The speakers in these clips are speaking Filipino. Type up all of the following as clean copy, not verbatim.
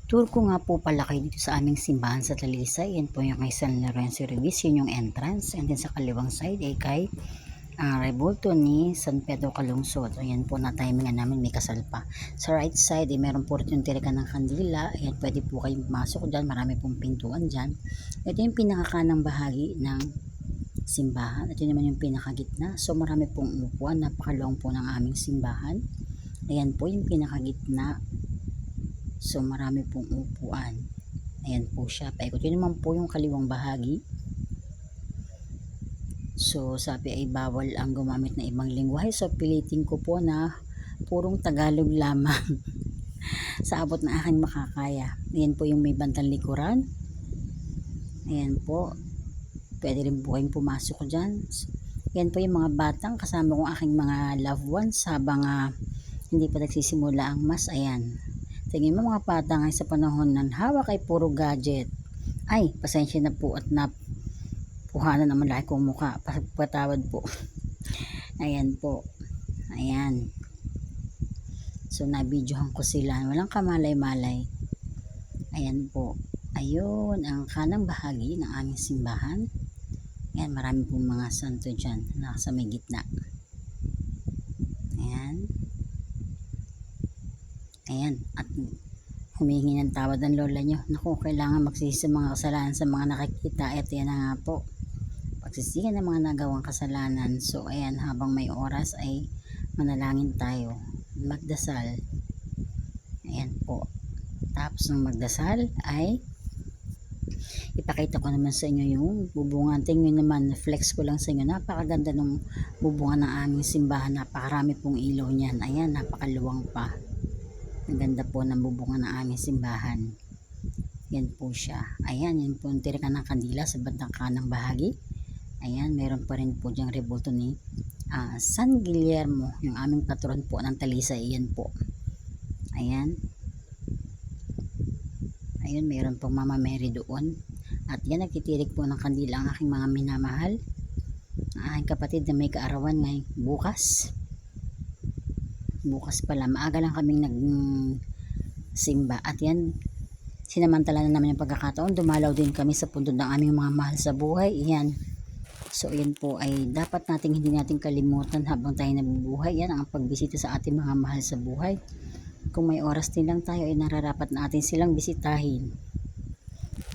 Tour ko nga po pala kayo dito sa aming simbahan sa Talisay. Yan po yung kay San Lorenzo Ruiz, yun yung entrance. And then sa kaliwang side ay kay Rebulto ni San Pedro Calungsod. Ayan po na timingan namin, may kasal pa. Sa right side ay meron po rin yung tirikan ng kandila. Ayan, pwede po kayong pumasok dyan. Marami pong pintuan dyan. Ito yung pinakakanang bahagi ng simbahan. Ito naman yung pinakagitna. So marami pong upuan. Napakaluwang po ng aming simbahan. Ayan po yung pinakagitna. So marami pong upuan. Ayan po siya. Paikot. Yun naman po yung kaliwang bahagi. So sabi ay bawal ang gumamit ng ibang lingwahe. So pilitin ko po na purong Tagalog lamang sa abot na aking makakaya. Ayan po yung may bandang likuran. Ayan po. Pwede rin po kayong pumasok dyan. Ayan po yung mga batang kasama kong aking mga loved ones habang hindi pa nagsisimula ang mas. Ayan. Tingin mo mga bata ngayon sa panahon ng hawak ay puro gadget. Ay, pasensya na po at napuhanan naman laki kong mukha. Patawad po. Ayan po. Ayan. So, nabidyohan ko sila. Walang kamalay-malay. Ayan po. Ayun, ang kanang bahagi ng aming simbahan. Ayan, marami pong mga santo dyan. Nasa may gitna. Ayan. Ayan, at humingi ng tawad ang lola nyo. Naku, kailangan magsisi sa mga kasalanan sa mga nakikita. Ito yan na nga po. Pagsisihan ng mga nagawang kasalanan. So, ayan, habang may oras ay manalangin tayo. Magdasal. Ayan po. Tapos ng magdasal ay ipakita ko naman sa inyo yung bubungan. Tingnan naman, flex ko lang sa inyo. Napakaganda ng bubungan ng aming simbahan. Napakarami pong ilaw niyan. Ayan, napakaluwang pa. Ang ganda po ng bubungan ng aming simbahan. Yan po siya. Ayan, yan po ang tirikan ng kandila sa bandang kanang bahagi. Ayan, meron pa rin po diyang rebulto ni San Guillermo, yung aming patron po ng Talisay. Ayan po. Ayan. Ayun, meron pong Mama Mary doon. At yan, nagtitirik po ng kandila ang aking mga minamahal. Ang aking kapatid na may kaarawan ngayon bukas. Bukas pala, maaga lang kaming nagsimba. At yan, sinamantala na naman yung pagkakataon. Dumalaw din kami sa puntod ng aming mga mahal sa buhay. Yan. So, yan po ay dapat hindi natin kalimutan habang tayo nabubuhay. Yan ang pagbisita sa ating mga mahal sa buhay. Kung may oras din lang tayo, ay nararapat natin silang bisitahin.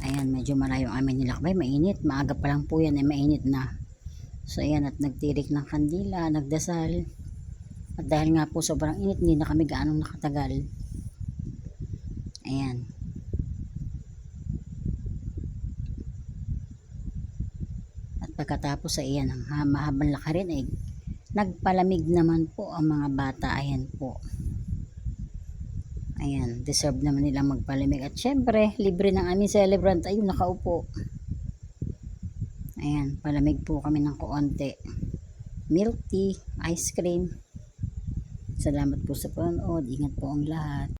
Ayan, medyo malayo ang aming nilakbay. Mainit. Maaga pa lang po yan ay mainit na. So, ayan, at nagtirik ng kandila, nagdasal. At dahil nga po sobrang init, hindi na kami gaanong nakatagal. Ayan. At pagkatapos ay ayan, ang mahabang lakarin ay nagpalamig naman po ang mga bata. Ayan po. Ayan, deserve naman nilang magpalamig. At syempre, libre ng aming celebrant. Ayun, nakaupo. Ayan, palamig po kami ng kuonti. Milk tea, ice cream. Salamat po sa panonood. Ingat po ang lahat.